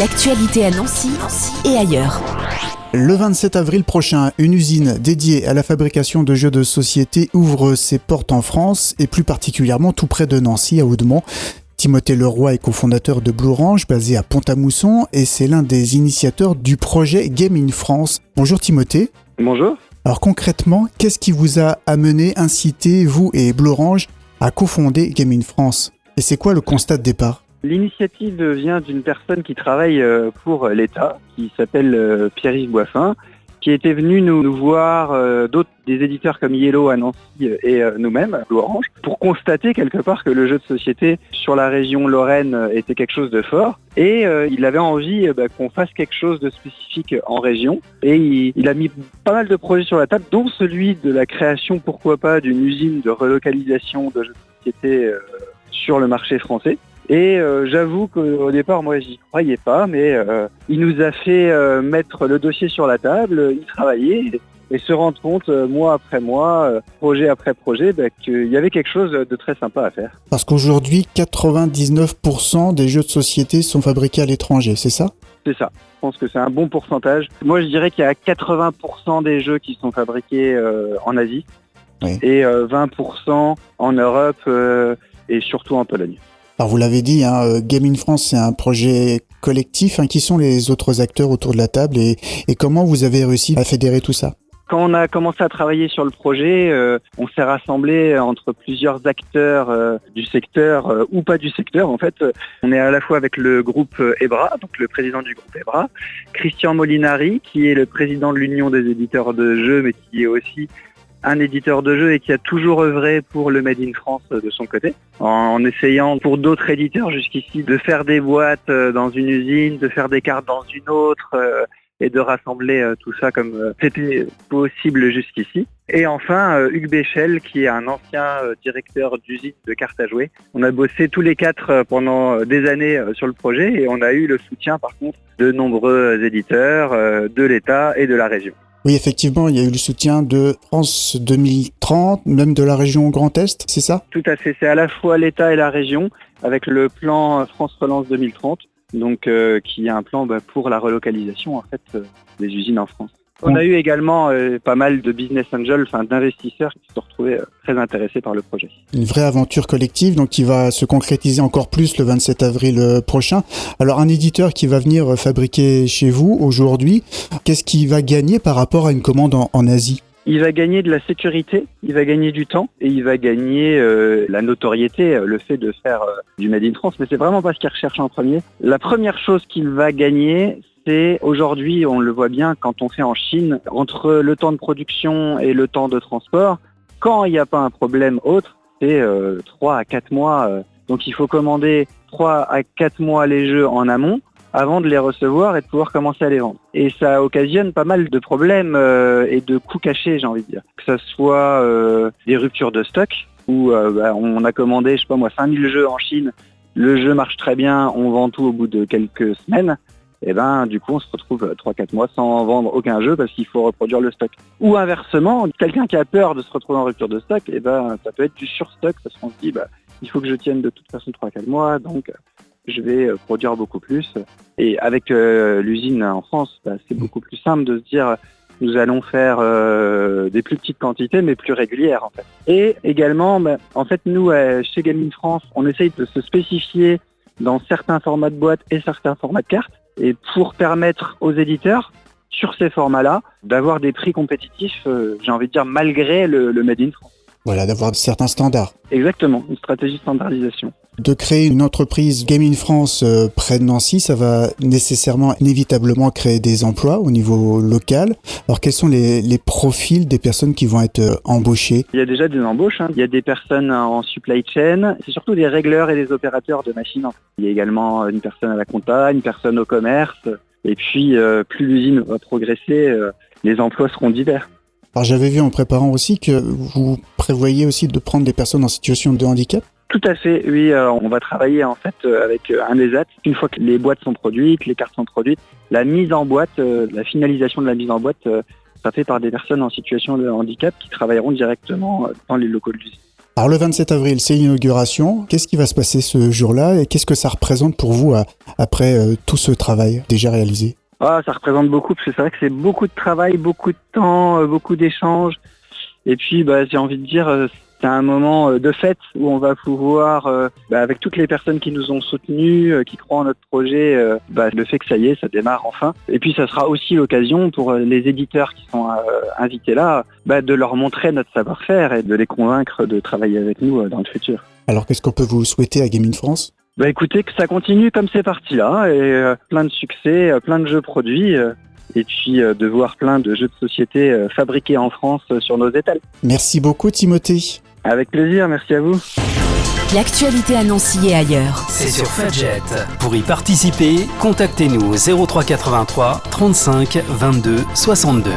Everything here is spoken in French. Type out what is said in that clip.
L'actualité à Nancy et ailleurs. Le 27 avril prochain, une usine dédiée à la fabrication de jeux de société ouvre ses portes en France et plus particulièrement tout près de Nancy, à Houdeman. Timothée Leroy est cofondateur de Blue Orange, basé à Pont-à-Mousson, et c'est l'un des initiateurs du projet Game in France. Bonjour Timothée. Bonjour. Alors concrètement, qu'est-ce qui vous a incité, vous et Blue Orange, à cofonder Game in France? Et c'est quoi le constat de départ? L'initiative vient d'une personne qui travaille pour l'État, qui s'appelle Pierre-Yves Boiffin, qui était venu nous voir, des éditeurs comme Yellow à Nancy et nous-mêmes, Blue Orange, pour constater quelque part que le jeu de société sur la région Lorraine était quelque chose de fort. Et il avait envie qu'on fasse quelque chose de spécifique en région. Et il a mis pas mal de projets sur la table, dont celui de la création, pourquoi pas, d'une usine de relocalisation de jeux de société sur le marché français. Et j'avoue qu'au départ, moi, j'y croyais pas, mais il nous a fait mettre le dossier sur la table, y travailler et se rendre compte, mois après mois, projet après projet, qu'il y avait quelque chose de très sympa à faire. Parce qu'aujourd'hui, 99% des jeux de société sont fabriqués à l'étranger, c'est ça? C'est ça. Je pense que c'est un bon pourcentage. Moi, je dirais qu'il y a 80% des jeux qui sont fabriqués en Asie, oui, et 20% en Europe et surtout en Pologne. Alors vous l'avez dit, Game in France, c'est un projet collectif. Qui sont les autres acteurs autour de la table et comment vous avez réussi à fédérer tout ça? Quand on a commencé à travailler sur le projet, on s'est rassemblé entre plusieurs acteurs du secteur ou pas du secteur. En fait, on est à la fois avec le groupe EBRA, donc le président du groupe EBRA, Christian Molinari, qui est le président de l'Union des éditeurs de jeux, mais qui est aussi un éditeur de jeux et qui a toujours œuvré pour le Made in France de son côté, en essayant pour d'autres éditeurs jusqu'ici de faire des boîtes dans une usine, de faire des cartes dans une autre et de rassembler tout ça comme c'était possible jusqu'ici. Et enfin, Hugues Béchel, qui est un ancien directeur d'usine de cartes à jouer. On a bossé tous les quatre pendant des années sur le projet et on a eu le soutien par contre de nombreux éditeurs, de l'État et de la région. Oui, effectivement, il y a eu le soutien de France 2030, même de la région Grand Est, c'est ça? Tout à fait, c'est à la fois l'État et la région, avec le plan France Relance 2030, donc qui est un plan pour la relocalisation en fait des usines en France. On a eu également pas mal de business angels, d'investisseurs qui se sont retrouvés très intéressés par le projet. Une vraie aventure collective, donc qui va se concrétiser encore plus le 27 avril prochain. Alors un éditeur qui va venir fabriquer chez vous aujourd'hui, qu'est-ce qu'il va gagner par rapport à une commande en Asie? Il va gagner de la sécurité, il va gagner du temps et il va gagner la notoriété, le fait de faire du Made in France. Mais c'est vraiment pas ce qu'il recherche en premier. La première chose qu'il va gagner, c'est aujourd'hui, on le voit bien quand on fait en Chine, entre le temps de production et le temps de transport, quand il n'y a pas un problème autre, c'est 3 à 4 mois. Donc il faut commander 3 à 4 mois les jeux en amont avant de les recevoir et de pouvoir commencer à les vendre. Et ça occasionne pas mal de problèmes et de coûts cachés, j'ai envie de dire. Que ce soit des ruptures de stock, où on a commandé, 5000 jeux en Chine, le jeu marche très bien, on vend tout au bout de quelques semaines, et du coup on se retrouve 3-4 mois sans vendre aucun jeu parce qu'il faut reproduire le stock. Ou inversement, quelqu'un qui a peur de se retrouver en rupture de stock, ça peut être du surstock parce qu'on se dit il faut que je tienne de toute façon 3-4 mois, donc je vais produire beaucoup plus. Et avec l'usine en France, c'est beaucoup plus simple de se dire nous allons faire des plus petites quantités mais plus régulières en fait. Et également, en fait nous chez Game in France, on essaye de se spécifier dans certains formats de boîtes et certains formats de cartes, et pour permettre aux éditeurs sur ces formats-là d'avoir des prix compétitifs, j'ai envie de dire malgré le Made in France. Voilà, d'avoir certains standards. Exactement, une stratégie de standardisation. De créer une entreprise Game in France près de Nancy, ça va nécessairement, inévitablement créer des emplois au niveau local. Alors quels sont les profils des personnes qui vont être embauchées? Il y a déjà des embauches, Il y a des personnes en supply chain, c'est surtout des régleurs et des opérateurs de machines. Il y a également une personne à la compta, une personne au commerce. Et puis plus l'usine va progresser, les emplois seront divers. Alors j'avais vu en préparant aussi que vous prévoyez aussi de prendre des personnes en situation de handicap. Tout à fait, oui. On va travailler en fait avec un ESAT. Une fois que les boîtes sont produites, les cartes sont produites, la mise en boîte, la finalisation de la mise en boîte, ça fait par des personnes en situation de handicap qui travailleront directement dans les locaux de l'usine. Alors le 27 avril, c'est l'inauguration. Qu'est-ce qui va se passer ce jour-là et qu'est-ce que ça représente pour vous après tout ce travail déjà réalisé? Ça représente beaucoup parce que c'est vrai que c'est beaucoup de travail, beaucoup de temps, beaucoup d'échanges. Et puis, j'ai envie de dire, c'est un moment de fête où on va pouvoir, avec toutes les personnes qui nous ont soutenus, qui croient en notre projet, le fait que ça y est, ça démarre enfin. Et puis, ça sera aussi l'occasion pour les éditeurs qui sont invités là, de leur montrer notre savoir-faire et de les convaincre de travailler avec nous dans le futur. Alors, qu'est-ce qu'on peut vous souhaiter à Game in France ? Écoutez, que ça continue comme c'est parti là, et plein de succès, plein de jeux produits, et puis de voir plein de jeux de société fabriqués en France sur nos étals. Merci beaucoup Timothée. Avec plaisir, merci à vous. L'actualité à Nancy et ailleurs. C'est sur Fudget. Pour y participer, contactez-nous au 03 83 35 22 62.